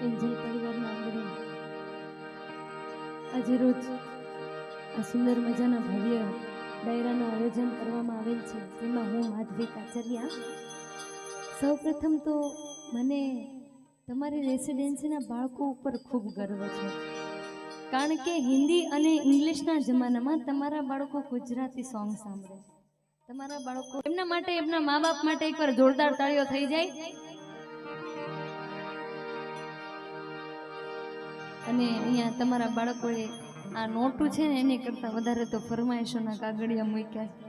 Angel પરિવારના આંગણે આજે રોજ આ સુંદર મજાના ભવ્ય ડાયરાનું આયોજન કરવામાં આવેલ છે, જેમાં હું માધવી કાચરિયા. સૌપ્રથમ તો મને તમારી રેસિડેન્સીના બાળકો ઉપર ખૂબ ગર્વ છે, કારણ કે હિન્દી અને ઇંગ્લિશના જમાનામાં તમારા બાળકો ગુજરાતી સોંગ સાંભળે છે. તમારા બાળકો એમના માટે, એમના મા બાપ માટે એકવાર જોરદાર તાળીઓ થઈ જાય. અને અહીંયા તમારા બાળકોએ આ નોટું છે ને એની કરતાં વધારે તો ફરમાઈશોના કાગળિયા મૂક્યા છે.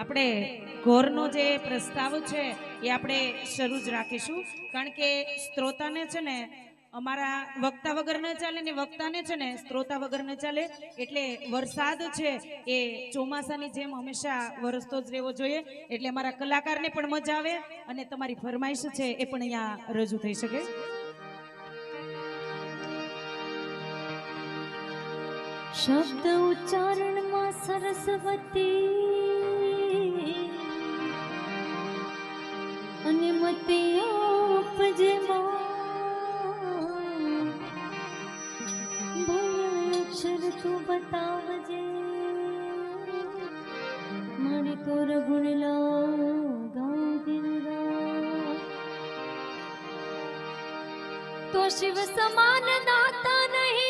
આપણે ઘોરનો જે પ્રસ્તાવ છે એ આપણે શરૂ જ રાખીશું, કારણ કે શ્રોતાને છે ને અમારા વક્તા વગર ન ચાલે ને વક્તાને છે ને શ્રોતા વગર ન ચાલે. એટલે વરસાદ છે એ ચોમાસાની જેમ હંમેશા વરસતો જ રહેવો જોઈએ, એટલે અમારા કલાકારને પણ મજા આવે અને તમારી ફરમાઈશ છે એ પણ અહીંયા રજૂ થઈ શકે. શબ્દ ઉચ્ચારણમાં સરસ્વતી અને મતે આપજે અક્ષર તું બતાવજે, મારી તો રઘુણલા ગાંધીરા તો શિવ સમાન દાતા નહીં,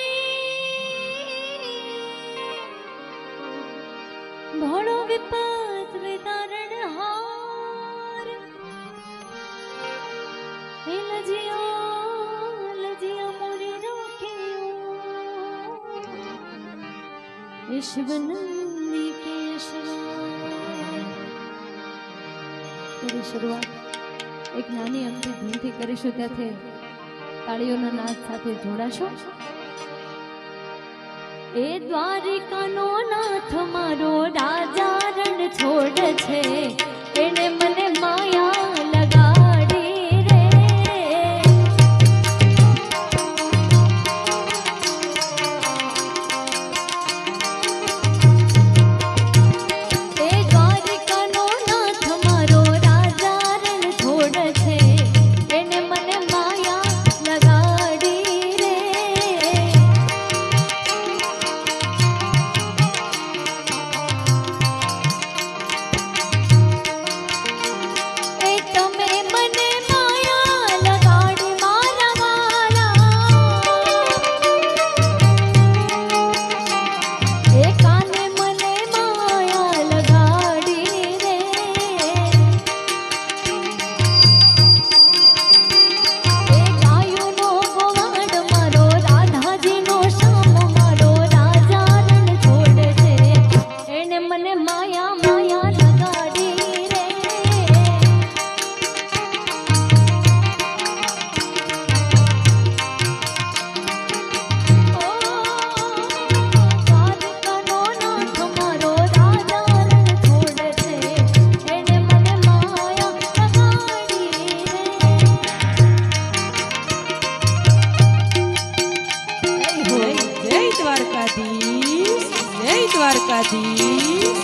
ભણો વિપત વિદારણ હાર. હે લજિયા લજિયા મોરી રોક્યો, ઈશ્વનંદી કે તેની શરૂઆત એક નાની અમથી ધૂનથી કરીશું. ત્યાંથી તાળીઓના નાદ સાથે જોડાશો. એ દ્વારિકાનો નાથ મારો રાજા રણ છોડ છે, એને મને માયા લગાડી રે. એ દ્વારિકાનો નાથ મારો રાજા રણ છોડ છે, એને મને માયા લગાડી રે. દ્વારકાધીશ.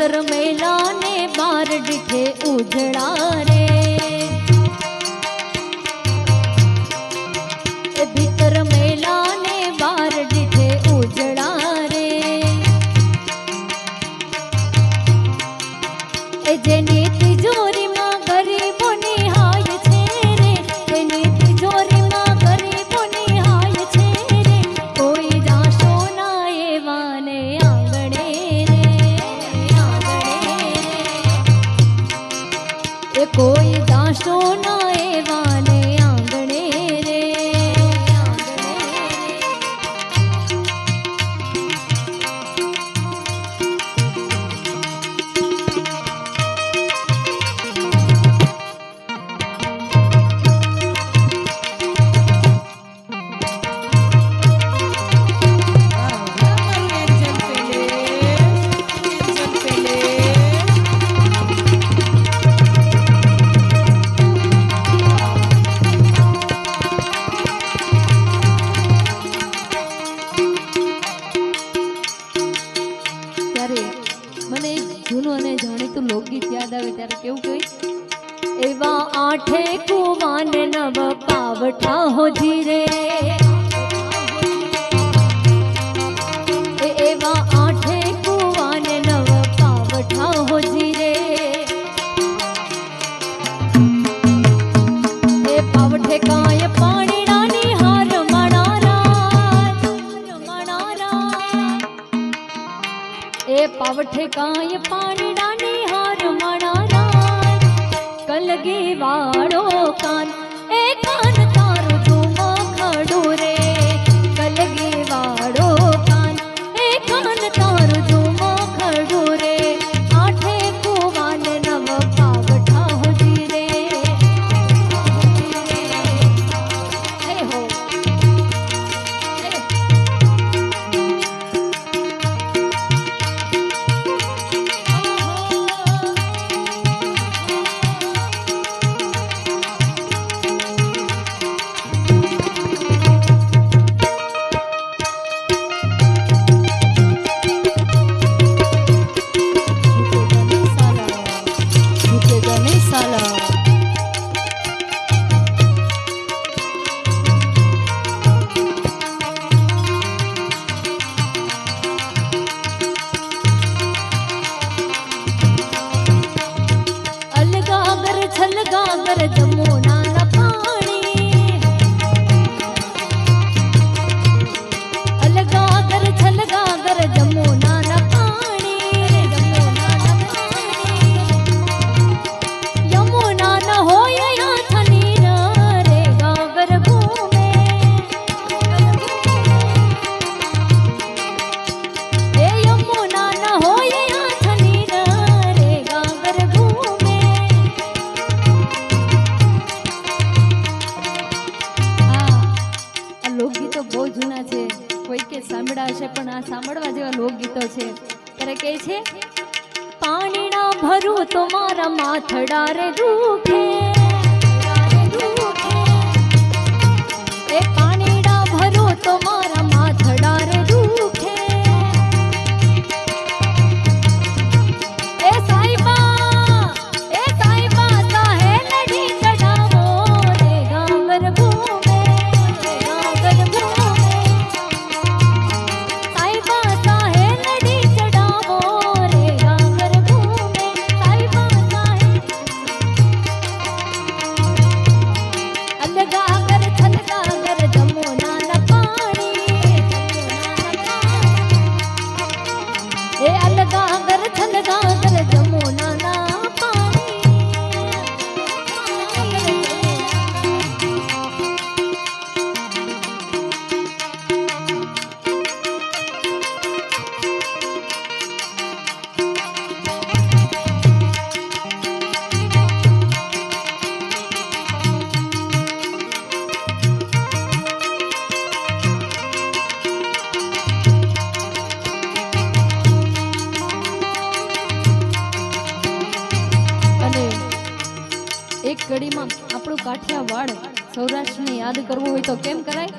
भीतर मेला ने बार डिठे उजड़ा रे, भीतर मेला ने बार डिठे उजड़ा रे, जेनी तिजोरी मां गरीबोनी हाय छे रे, जेनी तिजोरी मां गरीबोनी हाय छे रे, कोई जाशो ना एवाने आंगणे रे, आंगणे रे, कोई जाशो ना एवाने आंगणे रे, आंगणे ત્યારે મને જૂનું અને જાણીતું લોકગીત યાદ આવે ત્યારે કેવું કહે, એવા આઠે કુવાન નવ પાવઠા હોજી રે, એવા આઠે કુવાન નવ પાવઠા હોજી રે, એ પાવઠે કાય પાણી રાની હાર મણારા, એ પાવઠે કાય પાણી રાની હાર મણારા, કલગી વાળો કાન એ કાન તારું ઝુમો ખડું રે, કલગી વાળો કાન એ કાન તારું ઝુમો ખડું રે, આઠે કુવાન નવ પાવઠા હોજી રે, હે હો હે अलगागर छलगागर जमुना ना पानी, अलगागर छलगागर जमुना ना पानी, जमुना ना पानी, यमुना न होय या थनी रे, गागर घूमे, ए यमुना न होय या थनी रे, गागर घूमे, આ લોકગીતો બહુ જૂના છે, કોઈ કે સાંભળ્યા હશે પણ આ સાંભળવા જેવા લોકગીતો છે. ત્યારે કહે છે, પાણીના ભરું તો મારા માથડા રે દુખે, એ પાણીના ભરું તો મારા માથડા રે દુખે, એ સાહેબા સાહે લડી ચડાવો રે, ગાગર ઘૂમે, ગાગર ઘૂમે, સાહેબા સાહે લડી ચડાવો રે, ગાગર ઘૂમે, સાહેબા સાહે अलगागर छलगागर जमुना ना पानी, ए अलगागर छलगागर जमुना ना पानी, એક ઘડીમાં આપણું કાઠિયાવાડ સૌરાષ્ટ્રને યાદ કરવું હોય તો કેમ કરાય?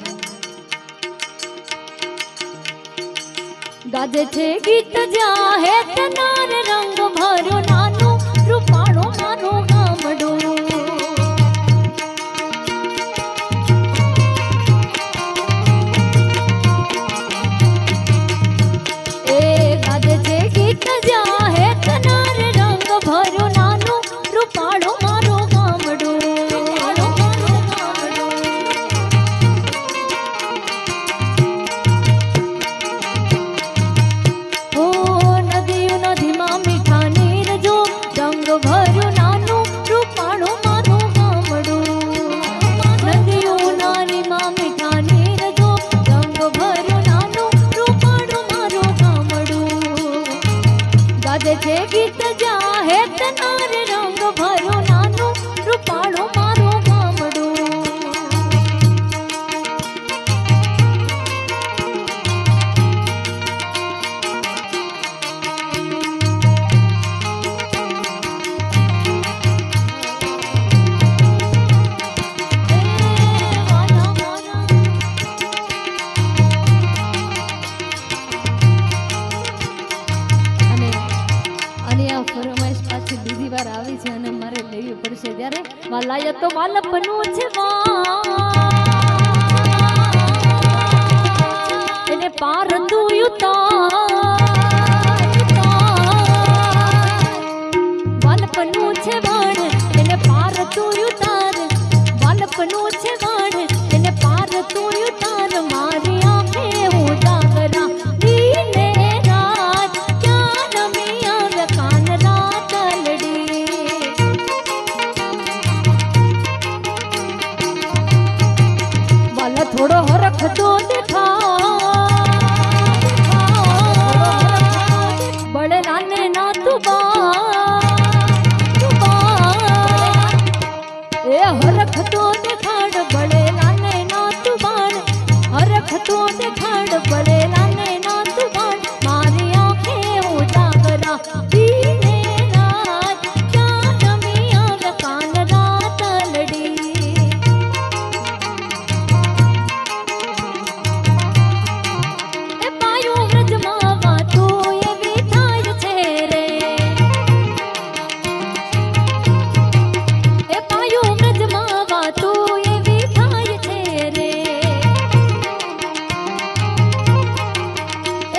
ગાજે છે ગીત જ્યાં હે તનાર રંગ ભર્યો નાનું રૂપાળું મારું ગામડું. એ ગાજે છે ગીત જ્યાં હે તનાર રંગ ભર્યો નાનું રૂપાળું મારું ગામડું. ઓ નદીઓ નદીમાં મીઠા નીર જો રંગ ભર્યું નાનું રૂપાળું મારું ગામડું. નદીઓ નાનીમાં મીઠા નીર જો રંગ ભર્યું નાનું રૂપાળું મારું ગામડું. ગાજે છે ગીત જ્યાં હે તનાર રંગ ભર્યું નાનું રૂપાળું મારું ગામડું. અને આ ફરમાઈશ પાછી બીજી વાર આવી છે અને મારે લેવી પડશે ત્યારે વાલાય તો વાલપનું છે એને પાર તું વાલપનું છે વાણ એને પાર તું ઉતાર. વાલપનું છે વાણ એને પાર તું ઉતાર. મારી આંખે હું જાગરા દીને રાત ક્યાં રમી આવે કાન રાત લડી. વાલા થોડો હરખ તો બળે નાને ના તું એ હરખ તો દેખાડ બળે નાને ના તું બાણ. હરખ તો દેખાડ બળે નાને ના તું બાણ. મારી આંખે હું જાગરા દીને રાત ક્યાં રમી આવે કાન રાત લડી. એ પાયું વ્રજમાં વાતું એવી થાય છે રે. એ પાયું વ્રજમાં વાતું એવી થાય છે રે.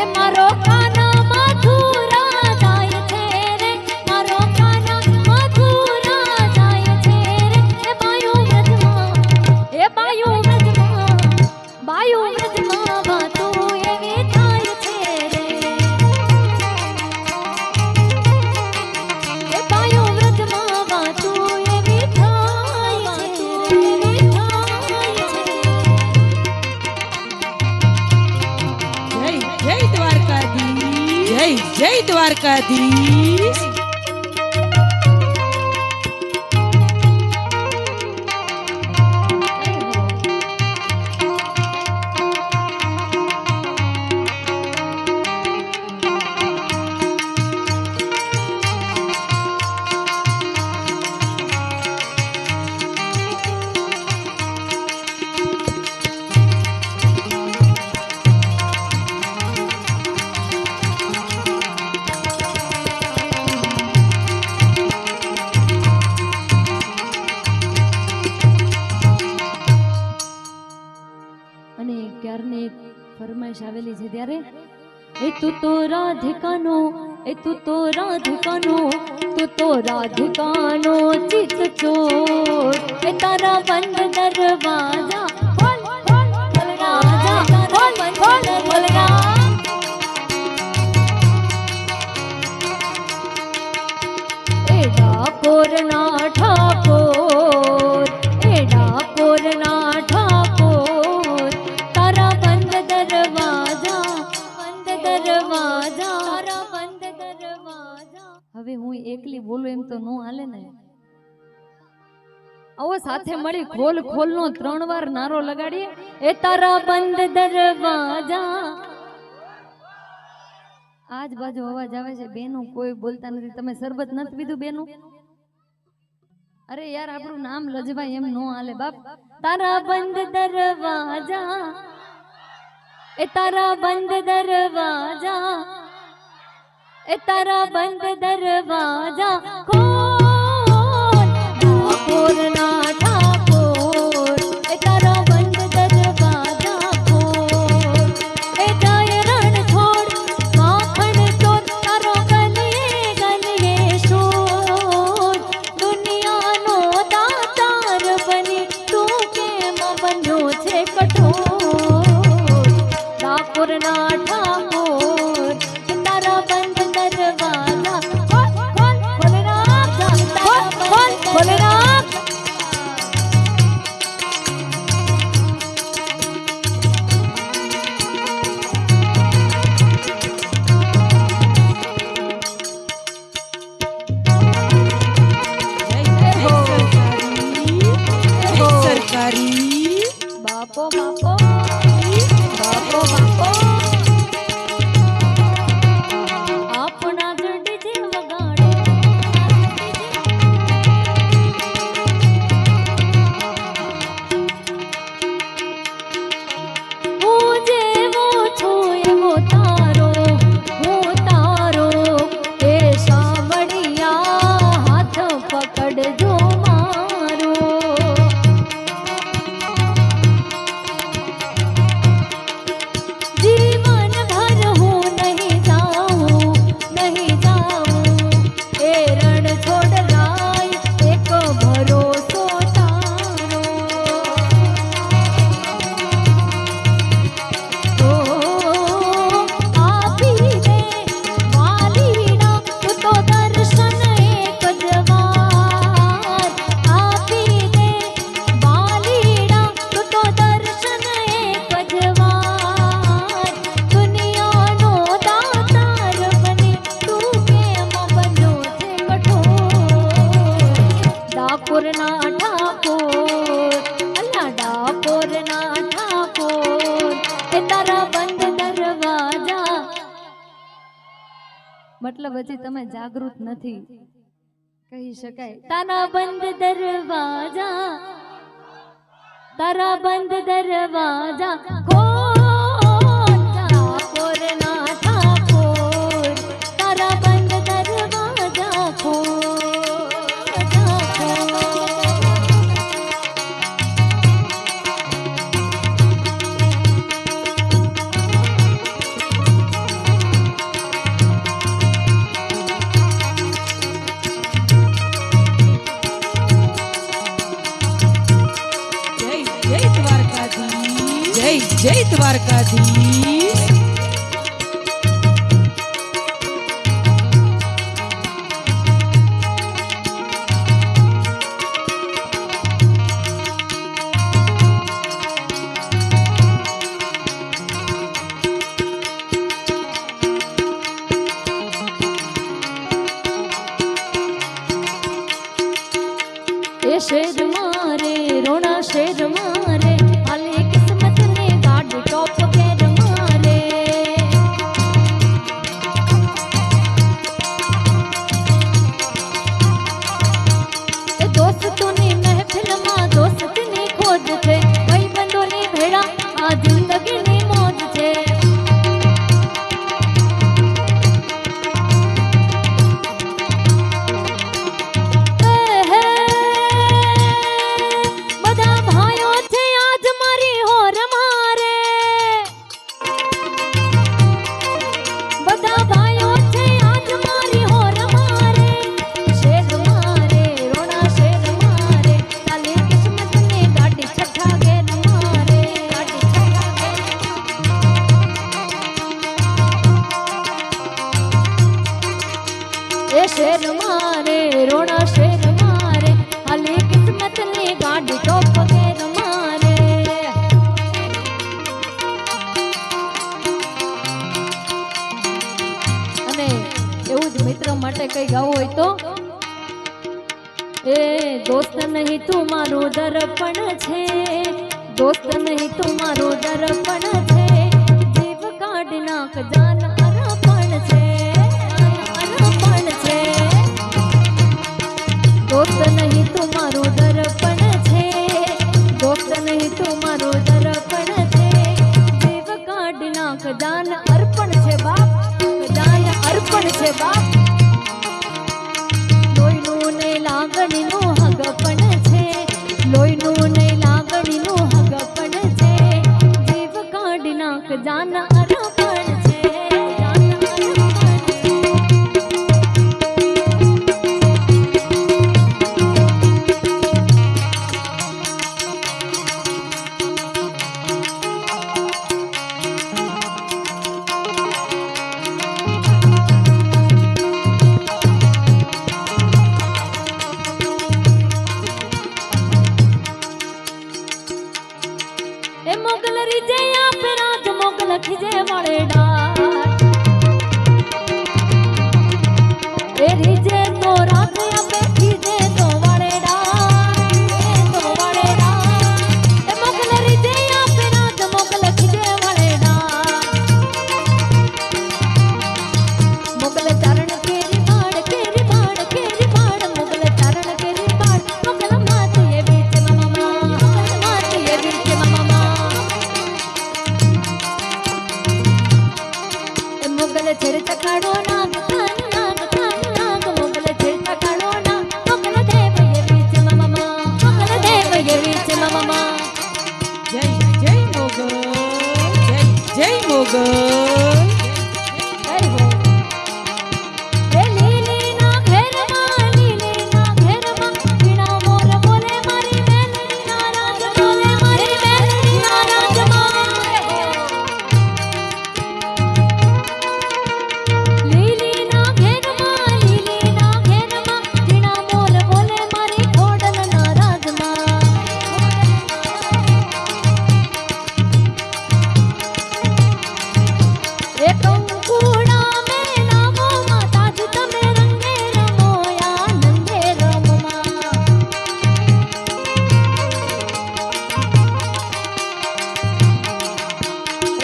એ મારો કાના મથુરા જાય છે રે. મારો કાના મથુરા જાય છે રે. એ પાયું વ્રજમાં બાયું વ્રજમાં વાતું એવી થાય છે રે. એ પાયું વ્રજમાં વાતું એવી થાય છે રે. જય જય દ્વારકાધીશ. જય જય દ્વારકાધીશ. અને ક્યારની એક ફરમાઈશ આવેલી છે ત્યારે એ તું તો રાધિકાનો એ તું તો રાધિકાનો તું તો રાધિકાનો ચિત ચોર. એ તારા બંધ દરવાજા ખોલ ખોલ રાજા ખોલ ખોલ ખોલ રા. એ ડાકોરના ઠાકોર એ ડાકોરના ઠાકોર તારા બંધ દરવાજા તારા બંધ દરવાજા. હવે હું એકલી બોલું એમ તો નો હાલે ને. આવો સાથે મળી ખોલ ખોલ નો 3 વાર નારો લગાડીએ. એ તારા બંધ દરવાજા. આજ બાજુ અવાજ આવે છે બેનું કોઈ બોલતા નથી. તમે શરબત નથી પીધું બેનું? અરે યાર આપણું નામ લજવાય એમ નો હાલે બાપ. તારા બંધ દરવાજા ए तारा बंद दरवाजा, ए तारा बंद दरवाजा खोल ठाकुर ना ठाकुर, ए तारा बंद दरवाजा खोल, ए जाय रण छोड़ माखण चोर, तारो गलिए गलिए शोर, दुनिया नो दातार बनी तू केम बन्यो छे कठोर, ठाकुर ना ठाकुर तारा बंद दरवाजा खोल खोल खोल राजा, खोल खोल खोल राजा। સરકારી બાપો બાપો બાપો બાપો આપણા જડ જે વગાડે હું જેવો છું એવો તારો, હું તારો એ સાંભળિયા હાથ પકડજો મારો, जीवन भर हूँ नहीं जाऊँ ए रण छोड़ राय एक भरोसो तारो, तो आपी दे वालीड़ा तू तो दर्शन एक जवार, आपी दे वालीड़ा तू तो दर्शन एक जवार, दुनिया नो दातार बनी तू केम बन्यो छे कठोर, ठाकुर ना ठाकुर अल्लाह ठाकुर ना ठाकुर ए तारा बंद दरवाजा। मतलब હજી તમે જાગૃત નથી કહી શકાય, તારા બંધ દરવાજા, તારા બંધ દરવાજા ખોલ ઠાકોર ના ઠાકોર, તારા બંધ દરવાજા ખોલ ઠાકોર। જય જય દ્વારકાધીશ, જય જય દ્વારકાધીશ। ए शेर मारे रोना शेर मारे, हाले किस्मत ने गाड़ टॉप गेर मारे, ए दोस्तों ने महफिल मां दोस्त ने खोज छे, भाई बंदो ने भेड़ा आ जिंदगी ने मौज छे, બધા ભાઈઓ છે આજ મારી હોર મારે, બધા ભાઈઓ છે આજ મારી હોર મારે, શેર મારે રોણા શેર મારે, તાલી કિસ્મત ને ગાડી છઠ્ઠા ગેર મારે, ગાડી છઠ્ઠા ગેર, એ શેર મારે રોણા શેર મારે, હાલી કિસ્મત ને ગાડી ટોપ ગેર મારે। અને એવું જ મિત્ર માટે કઈ ગાવું હોય તો, એ દોસ્ત નહીં તું મારું દર્પણ છે, દોસ્ત નહીં તું મારું દર્પણ છે, જીવ કાઢ નાખ જાન અર્પણ છે, અર્પણ છે, दोस्त नहीं तुम्हारो दर्पण छे, दोस्त नहीं तुम्हारो दर्पण छे, जीव काढ़ना દાન અર્પણ છે બાપ, દાન અર્પણ છે બાપ. લોહીનું ને લાગણીનું હગપણ છે, લોહીનું ને લાગણીનું હગપણ છે. જીવ કાઢી નાખ દાન અર્પણ છે, દાન અર્પણ છે. એ મોગલ રીજે આપે રાજ મોગલ ખીજે મળે ડાટ. એ રીજે તો રાજ આપે ખીજે તો વળે ડાટ, તો વળે ડાટ. એ મોગલ રીજે આપે રાજ મોગલ ખીજે વળે ડાટ. મોગલ ચરણ કેરી બાડ કેરી બાડ કેરી બાડ, મોગલ ચરણ કેરી બાડ. મોગલ માત એ બીચ મમા, મોગલ માત એ બીચ મમા. મોગલ છેડતા કાઢો નાગ કાન નાગ કાન નાગ, મોગલ છેડતા કાઢો નાગ. મોગલ દેવ એ બીચ મમા, મોગલ દેવ એ બીચ મમા. જય જય મોગલ, જય જય મોગલ. જય હો. એ લીલી ના ઘેરમાં, લીલી ના ઘેરમાં, વીણા મોર બોલે મારી મેલડી ના રાજ બોલે, મારી મેલડી ના રાજ બોલે. લીલી ના ઘેરમાં, લીલી ના ઘેરમાં, વીણા મોર બોલે મારી ખોડલ ના રાજમાં. એ કંકુડા મેલાવો માતાજી તમે રંગે રમો આનંદે રમમાં.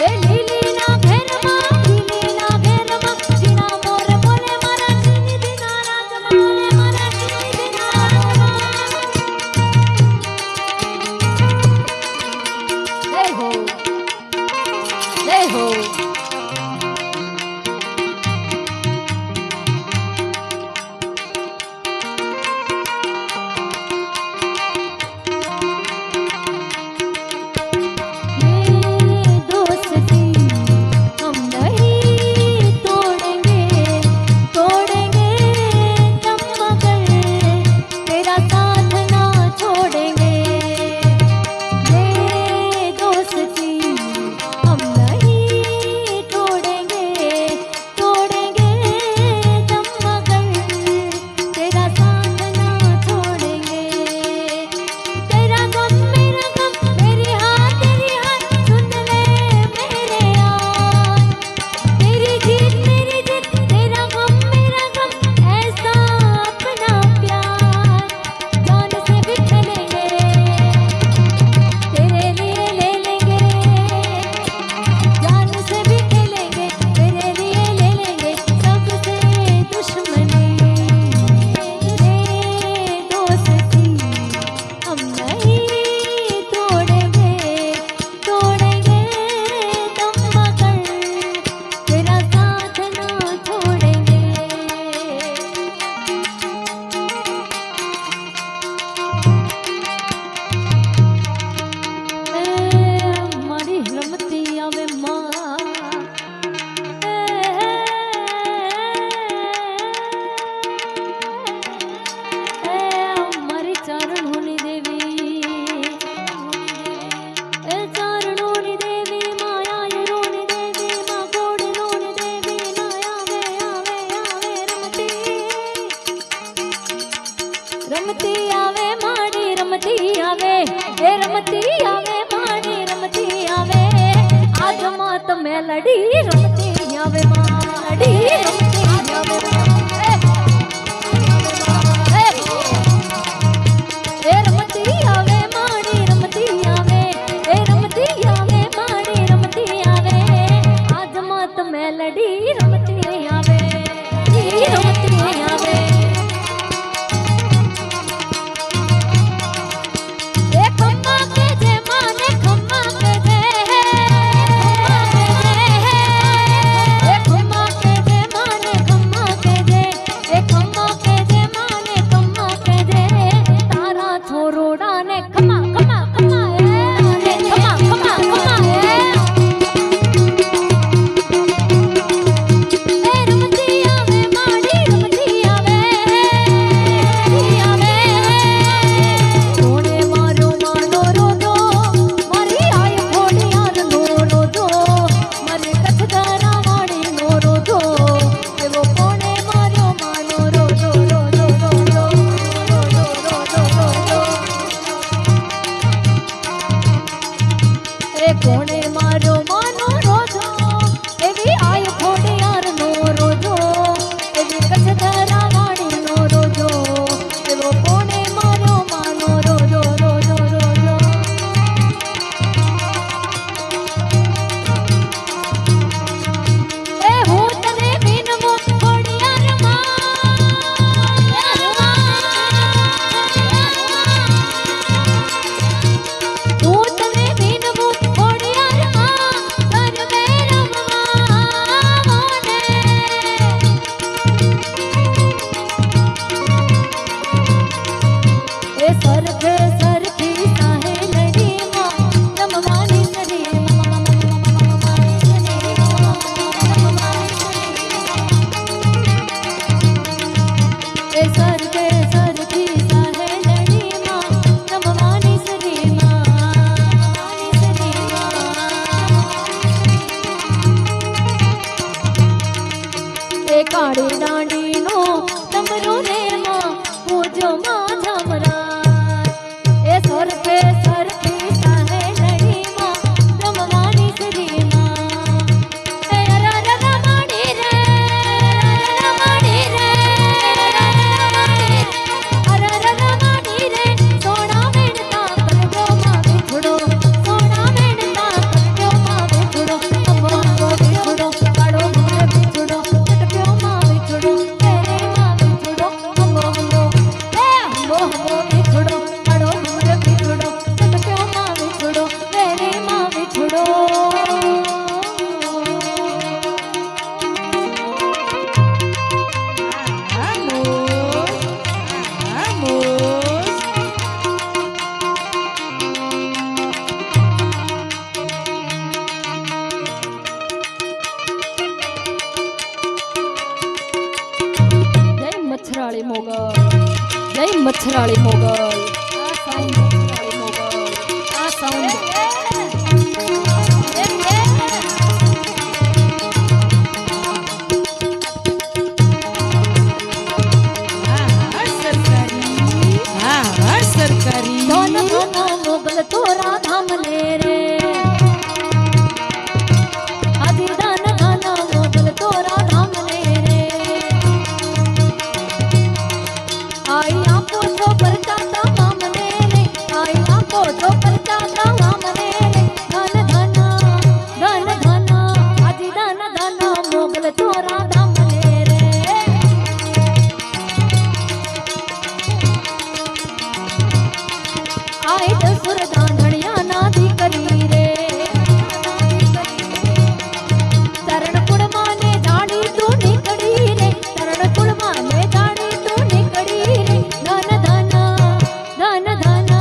એ લીલી ના ઘેરમાં, લીલી ના ઘેરમાં, વીણા મોર બોલે મારા શ્રીનિધિ ના રાજમાં, બોલે મારા શ્રીનિધિ ના રાજમાં. જય હો, જય હો. ये दोस्ती हम नहीं तोड़ेंगे, तोड़ेंगे दम मगर तेरा साथ ना छोड़ेंगे. ये दोस्ती हम नहीं तोड़ेंगे, तोड़ेंगे दम मगर तेरा साथ ना छोड़ेंगे. तेरा गम मेरा गम, मेरी हाथ सुन ले मेरे यार. तेरी जीत मेरी जीत, तेरा गम मेरा गम, ऐसा अपना प्यार. जान से भी खेलेंगे, तेरे लिए ले लेंगे. जान से भी खेलेंगे, तेरे लिए ले लेंगे. सबसे दुश्मनी ये दोस्ती हम नहीं तोड़ेंगे, तोड़ेंगे दम मगर तेरा साथ ना छोड़ेंगे. મારી રમતી આવે માં, મારી ચરણોની દેવી, એ ચરણોની દેવી, માયાયુરોની દેવી, મા ગોળીલોની દેવી. ના આવે આવે આવે રમતી, રમતી આવે માડી રમતી આવે, એ રમતી આવે માડી રમતી આવે. આજ માત મેલડી રમતી આવે માડી રમતી આવે. એ રમતી આવે માડી રમતી આવે, એ રમતી આવે માડી રમતી આવે. આજ માત મેલડી રમતી આવે, રમતી આવે. એ ખમ્મા કે જે માને ખમ્મા કે જે, ખમ્મા કે જે. મચ્છરાળી મોગલ આ સાઉન્ડ મચ્છરાળી મોગલ આ સાઉન્ડ હા સરકારી ધન ધન મોગલ તોરા ધામ ને રે હાજી ધન ધન મોગલ તોરા ધામ ને રે આઈ આપો છો પરચાતા મામને રે આઈ આપો છો પરચાતા મામને રે ધન ધન હાજી ધન ધન મોગલ તોરા ધામ ને રે આઈ દસુર દાંધણિયા ના દીકરી રે તરણ કુળમાં ને જાણી તું નીકળી રે તરણ કુળમાં ને જાણી તું નીકળી રે ધન ધન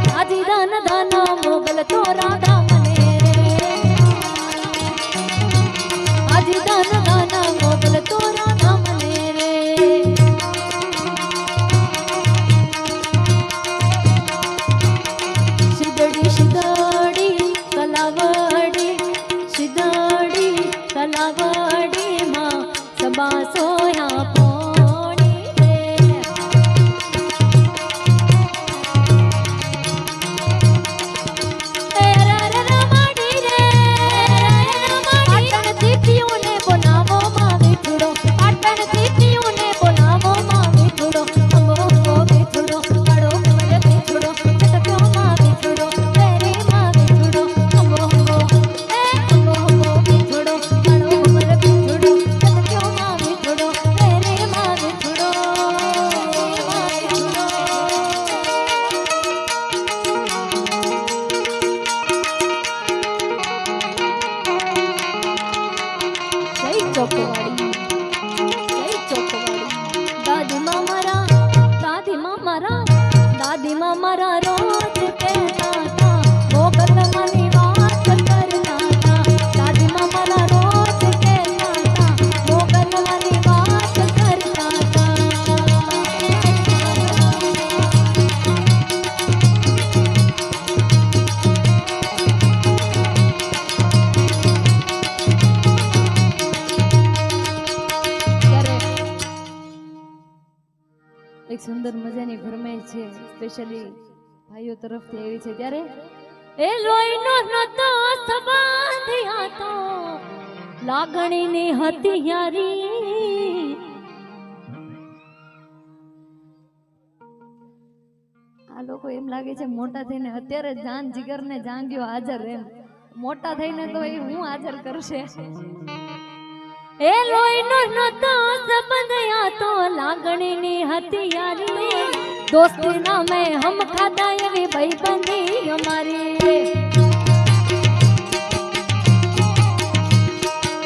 હાજી ધન ધન મોગલ તોરા ધામ ને રે હાજી ધન ધન મોગલ તોરા ધામ ને રે શિદડી કલાવડી માં સબા સોયા પોણી રે રમાડી રે પાટણ દીકરીઓને બોલાવો માં વિઠુડો પાટણ દીકરીઓને બોલાવો માં વિઠુડો અંગો અંગો વિઠુડો કાળો કમર વિઠુડો ચટક્યો માં વિઠુડો વેરે માં વિઠુડો અંગો અંગો અંગો અંગો વિઠુડો કાળો કમર વિઠુડો ચટક્યો માં વિઠુડો વેરે માં વિઠુડો જય ચોકવાડી દાદીમાં મારા રોજ કહેતા હતા મોગલમાંની વાત કરતા હતા દાદીમાં મારા રોજ કહેતા હતા મોગલમાંની વાત કરતા હતા ત્યારે એક સુંદર મજાની ફરમાઈશ છે સ્પેશિયલી ભાઈઓ તરફથી આવી છે ત્યારે એ લોહીનો નતો સંબંધ હતો લાગણીની હતી યારી આ લોકો એમ લાગે છે મોટા થઈને અત્યારે જાન જીગર ને જાંગ્યો હાજર એમ મોટા થઈને તો એ હું હાજર કરશે એ લોહીનો નતો સંબંધ હતો લાગણીની હતી યારી દોસ્તી ના મેં હમ ખાધા એવી ભાઈબંધી અમારી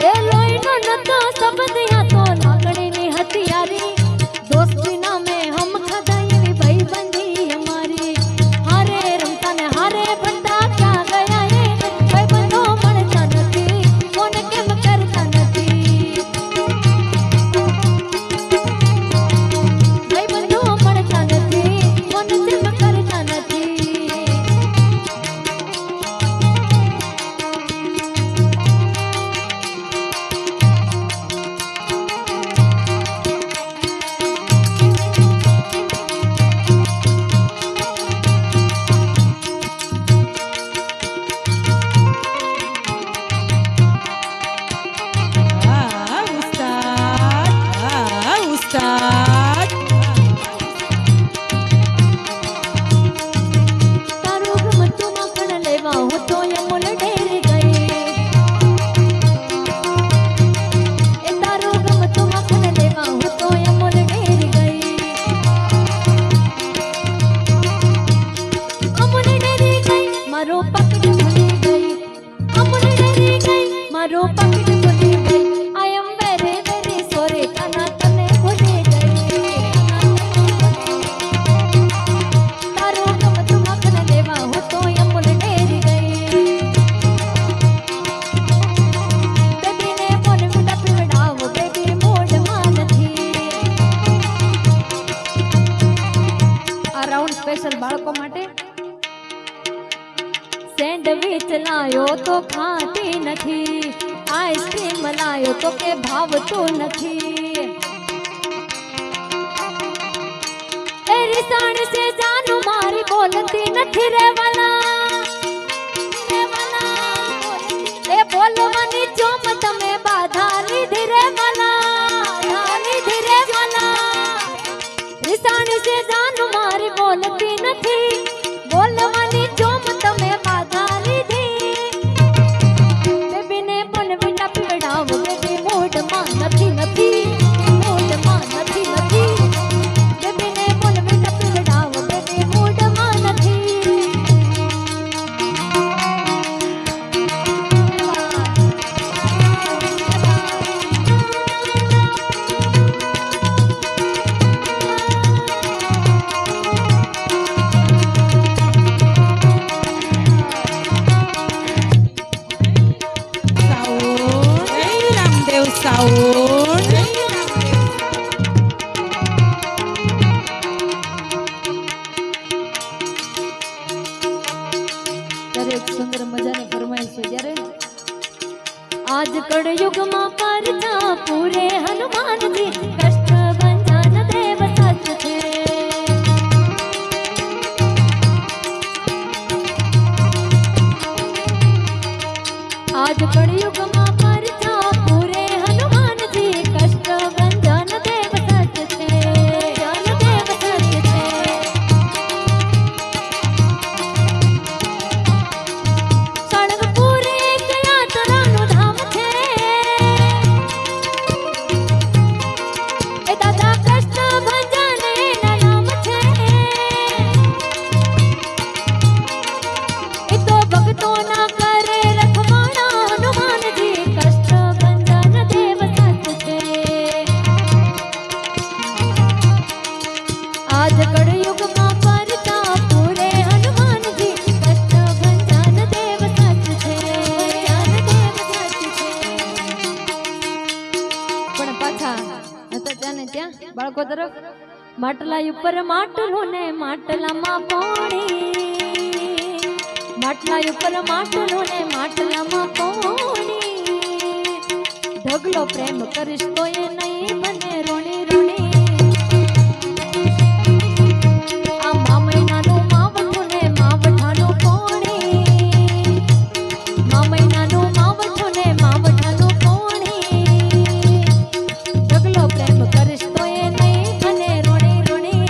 એ લોહીનો નતો સંબંધ હતો લાગણીની હતી યારી દોસ્તી ના મેં હમ ખાધા એવી ભાઈબંધી અમારી હારે રમતા ને હારે ભણતા ક્યાં ગયા રે ભાઈબંધો મળતા નથી કોને કેમ કરતા નથી ભાઈબંધો મળતા નથી કોને કેમ કરતા નથી લાયો તો ખાતી નથી, આઈસ્ક્રીમ લાયો તો કે ભાવતું નથી. એ રીસાણ સે જાનું મારી બોલતી નથી રે વાલા, એ બોલવાની ચોમ તમે બાધા લીધી રે વાલા, લીધી રે વાલા. રીસાણ સે જાનું મારી બોલતી નથી, બોલવાની ચોમ તમે બાધા લીધી. બેબીને બોલવીના પીવડાવ, બેબી મૂડમાં નથી નથી, મૂડમાં નથી નથી. બેબીને બોલવીના પીવડાવ, બેબી મૂડમાં નથી. સાઉન્ડ જય રામદેવ સાઉન્ડ. ત્યારે એક સુંદર મજાની ફરમાઈશ છે. જ્યારે આજ કળયુગમાં પરચા પૂરે હનુમાનજી, કષ્ટભંજન દેવ સત છે. આજ કળયુગમાં પરચા પૂરે હનુમાનજી, કષ્ટભંજન દેવ સત છે, જન દેવ સત છે. સળગપુરે કયા તરાનું ધામ છે, એ દાદા કષ્ટભંજન એના નામ છે. એ તો ભક્તોના કરે રખવાણા હનુમાનજી, કષ્ટભંજન દેવ સત છે. આજ કળયુગમાં પરચા પૂરે હનુમાનજી, કષ્ટભંજન દેવ સત છે, જન દેવ સત છે. પણ પાછા હતા ત્યાં ને ત્યાં બાળકો તરફ માટલા ઉપર માટલું ને માટલામાં પાણી, માટલા ઉપર માટલું ને માટલામાં પાણી. ઢગલો પ્રેમ કરીશ તો એ નહીં બને રોણી રોણી. આ મામૈનાનું માવઠું ને માવઠાનું પાણી, મામૈનાનું માવઠું ને માવઠાનું પાણી. ઢગલો પ્રેમ કરીશ તો એ નહીં બને રોણી રોણી.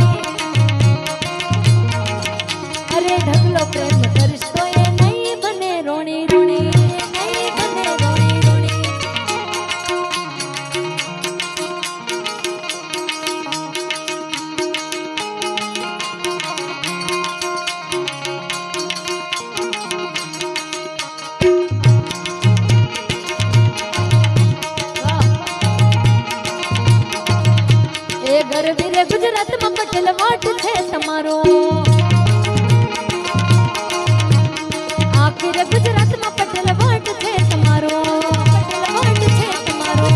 અરે ઢગલો પ્રેમ કરીશ તો એ નહીં બને રોણી રોણી, નહીં બને રોણી રોણી. એ ગરવીરે ગુજરાતમાં પટેલ વાટ છે તમારો, આખીરે ગુજરાતમાં પટેલ વાટ છે તમારો, પટેલ વાટ છે તમારો.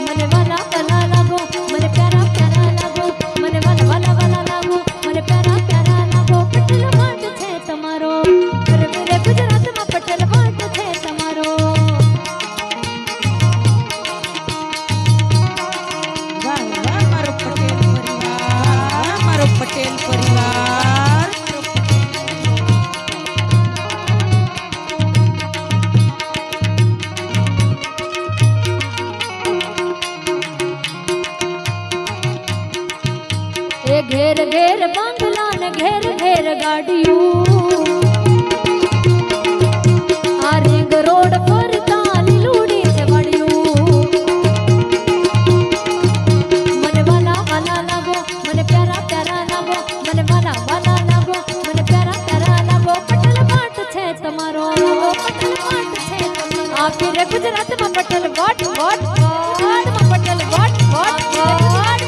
મને વાલા વાલા લાગો, મને પ્યારા પ્યારા લાગો, મને વાલા વાલા વાલા લાગો, મને પ્યારા પ્યારા લાગો. પટેલ વાટ છે તમારો, ગરવીરે ગુજરાતમાં પટેલ વાટ છે તમારો. વાહ વાહ મારો પટેલ પરિવાર, મારો પટેલ પરિવાર. એ ઘેર ઘેર બંગલા ને ઘેર ઘેર ગાડીયું, આ રીંગ રોડ પર તાલી લૂડી છે વાડિયું. મને વાલા વાલા લાગો, મને પ્યારા પ્યારા લાગો, મને વાલા વાલા લાગો, મને પ્યારા પ્યારા લાગો. પટેલ વાટ છે તમારો, પટેલ વાટ છે તમારો. આખીરે ગુજરાતમાં પટેલ વાટ વાટ વાટ, પટેલ વાટ વાટ વાટ.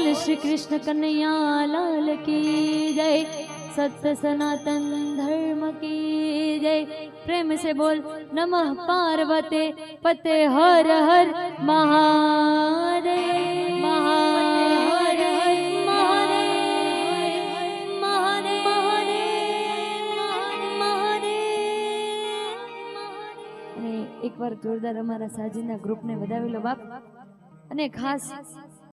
बोल श्री कृष्ण कन्हैया लाल की जय सत्य सनातन धर्म की जय प्रेम से बोल नमः पार्वते पते हर हर महादेव महादेव महादेव महादेव एक बार जोरदार અમારા સાજીના ગ્રુપને વધાવી લો બાપ અને ખાસ